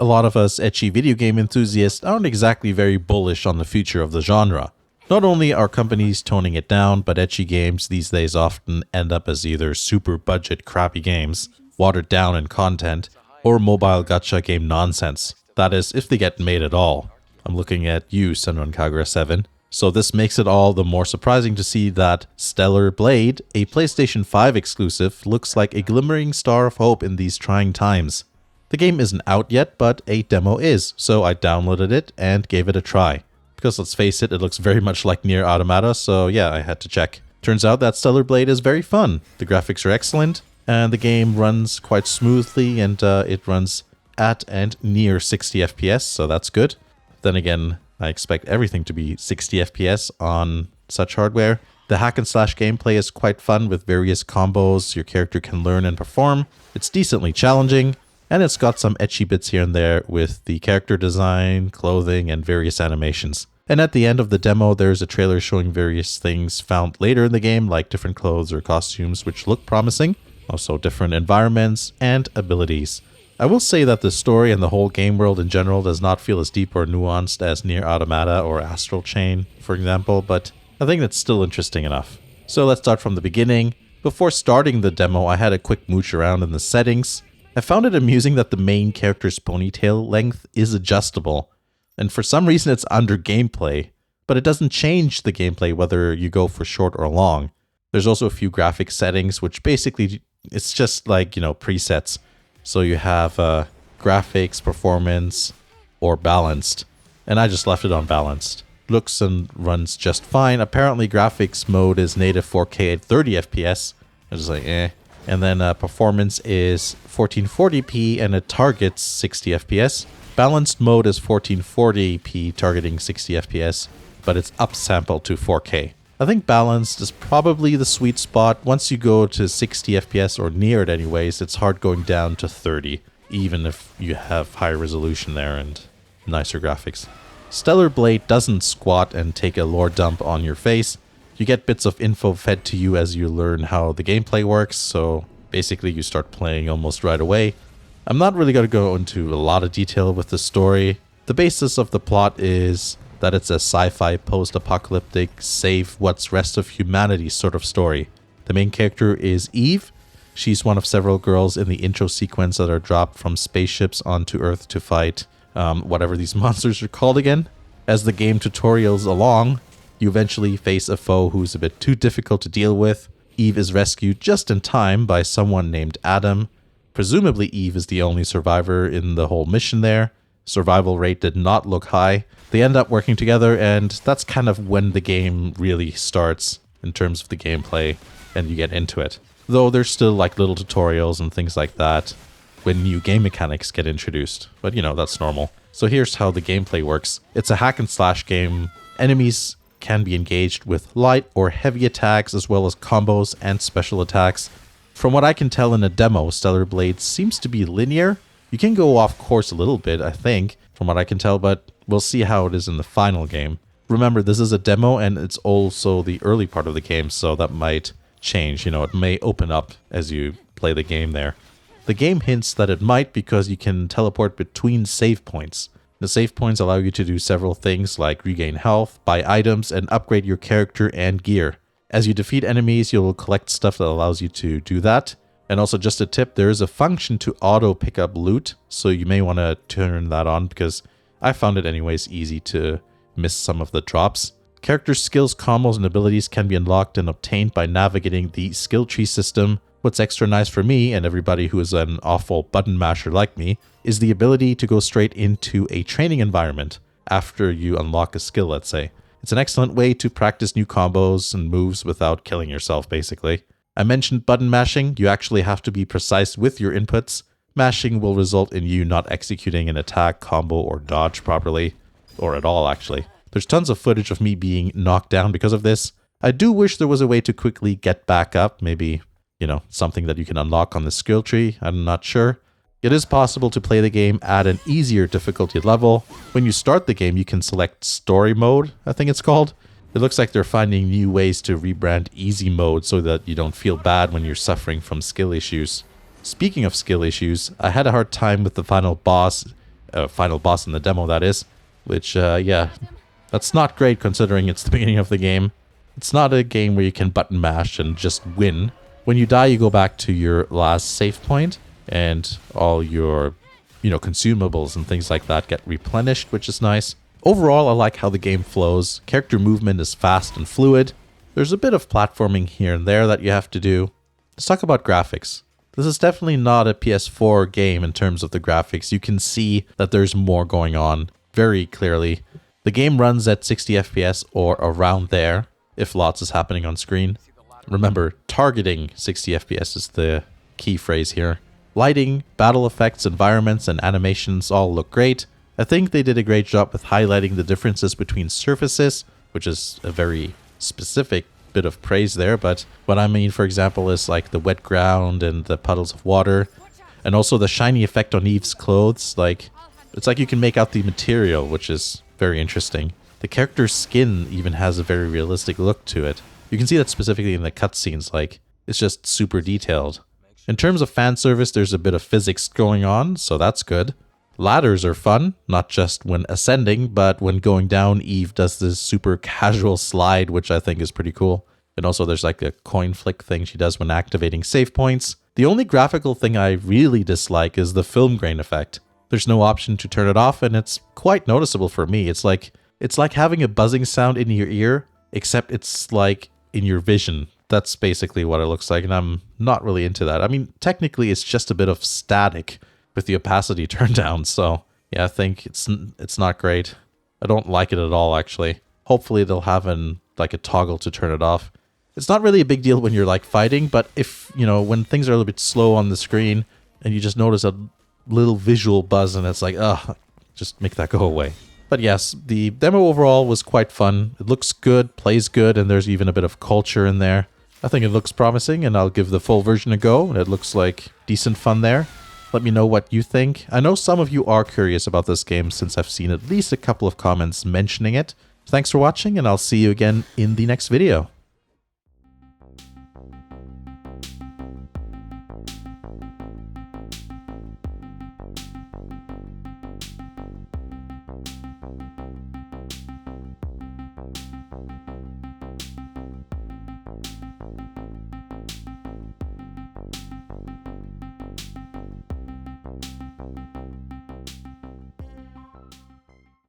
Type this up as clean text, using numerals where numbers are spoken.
A lot of us ecchi video game enthusiasts aren't exactly very bullish on the future of the genre. Not only are companies toning it down, but ecchi games these days often end up as either super budget crappy games, watered down in content, or mobile gacha game nonsense. That is, if they get made at all. I'm looking at you, Senran Kagura 7. So this makes it all the more surprising to see that Stellar Blade, a PlayStation 5 exclusive, looks like a glimmering star of hope in these trying times. The game isn't out yet, but a demo is, so I downloaded it and gave it a try. Because let's face it, it looks very much like Nier Automata, so yeah, I had to check. Turns out that Stellar Blade is very fun. The graphics are excellent, and the game runs quite smoothly, and it runs at and near 60 FPS, so that's good. Then again, I expect everything to be 60 FPS on such hardware. The hack and slash gameplay is quite fun with various combos your character can learn and perform. It's decently challenging, and it's got some ecchi bits here and there with the character design, clothing, and various animations. And at the end of the demo, there's a trailer showing various things found later in the game, like different clothes or costumes, which look promising. Also different environments and abilities. I will say that the story and the whole game world in general does not feel as deep or nuanced as Nier Automata or Astral Chain, for example, but I think it's still interesting enough. So let's start from the beginning. Before starting the demo, I had a quick mooch around in the settings. I found it amusing that the main character's ponytail length is adjustable, and for some reason it's under gameplay, but it doesn't change the gameplay whether you go for short or long. There's also a few graphic settings, which basically, it's just like, presets. So you have graphics, performance, or balanced, and I just left it on balanced. Looks and runs just fine. Apparently graphics mode is native 4K at 30 FPS. I was like, eh. And then performance is 1440p and it targets 60 FPS. Balanced mode is 1440p targeting 60 FPS, but it's upsampled to 4K. I think balanced is probably the sweet spot. Once you go to 60 FPS or near it anyways, it's hard going down to 30, even if you have higher resolution there and nicer graphics. Stellar Blade doesn't squat and take a lore dump on your face. You get bits of info fed to you as you learn how the gameplay works, so basically you start playing almost right away. I'm not really going to go into a lot of detail with the story. The basis of the plot is that it's a sci-fi post-apocalyptic save what's rest of humanity sort of story. The main character is Eve. She's one of several girls in the intro sequence that are dropped from spaceships onto Earth to fight whatever these monsters are called again. As the game tutorials along, you eventually face a foe who's a bit too difficult to deal with. Eve is rescued just in time by someone named Adam. Presumably Eve is the only survivor in the whole mission there. Survival rate did not look high. They end up working together, and that's kind of when the game really starts in terms of the gameplay, and you get into it. Though there's still like little tutorials and things like that when new game mechanics get introduced. But that's normal. So here's how the gameplay works. It's a hack and slash game. Enemies can be engaged with light or heavy attacks as well as combos and special attacks. From what I can tell in a demo, Stellar Blade seems to be linear. You can go off course a little bit, I think, from what I can tell, but we'll see how it is in the final game. Remember, this is a demo and it's also the early part of the game, so that might change. It may open up as you play the game there. The game hints that it might because you can teleport between save points. The save points allow you to do several things like regain health, buy items, and upgrade your character and gear. As you defeat enemies, you'll collect stuff that allows you to do that. And also just a tip, there is a function to auto pick up loot, so you may want to turn that on because I found it anyways easy to miss some of the drops. Character skills, combos, and abilities can be unlocked and obtained by navigating the skill tree system. What's extra nice for me and everybody who is an awful button masher like me is the ability to go straight into a training environment after you unlock a skill, let's say. It's an excellent way to practice new combos and moves without killing yourself, basically. I mentioned button mashing. You actually have to be precise with your inputs. Mashing will result in you not executing an attack, combo, or dodge properly, or at all, actually. There's tons of footage of me being knocked down because of this. I do wish there was a way to quickly get back up, maybe, something that you can unlock on the skill tree. I'm not sure. It is possible to play the game at an easier difficulty level. When you start the game, you can select story mode, I think it's called. It looks like they're finding new ways to rebrand easy mode so that you don't feel bad when you're suffering from skill issues. Speaking of skill issues, I had a hard time with the final boss final boss in the demo, that is. Which, yeah, that's not great considering it's the beginning of the game. It's not a game where you can button mash and just win. When you die, you go back to your last save point, and all your, consumables and things like that get replenished, which is nice. Overall, I like how the game flows. Character movement is fast and fluid. There's a bit of platforming here and there that you have to do. Let's talk about graphics. This is definitely not a PS4 game in terms of the graphics. You can see that there's more going on very clearly. The game runs at 60 FPS or around there, if lots is happening on screen. Remember, targeting 60 FPS is the key phrase here. Lighting, battle effects, environments, and animations all look great. I think they did a great job with highlighting the differences between surfaces, which is a very specific bit of praise there, but what I mean, for example, is like the wet ground and the puddles of water, and also the shiny effect on Eve's clothes. Like, it's like you can make out the material, which is very interesting. The character's skin even has a very realistic look to it. You can see that specifically in the cutscenes, like, it's just super detailed. In terms of fan service, there's a bit of physics going on, so that's good. Ladders are fun, not just when ascending, but when going down, Eve does this super casual slide, which I think is pretty cool. And also there's like a coin flick thing she does when activating save points. The only graphical thing I really dislike is the film grain effect. There's no option to turn it off, and it's quite noticeable for me. It's like having a buzzing sound in your ear, except it's like in your vision. That's basically what it looks like, and I'm not really into that. I mean, technically it's just a bit of static with the opacity turned down, so yeah, I think it's not great. I don't like it at all, actually. Hopefully they'll have a toggle to turn it off. It's not really a big deal when you're like fighting, but if, when things are a little bit slow on the screen and you just notice a little visual buzz and it's like, ugh, just make that go away. But yes, the demo overall was quite fun. It looks good, plays good, and there's even a bit of culture in there. I think it looks promising, and I'll give the full version a go. It looks like decent fun there. Let me know what you think. I know some of you are curious about this game since I've seen at least a couple of comments mentioning it. Thanks for watching, and I'll see you again in the next video.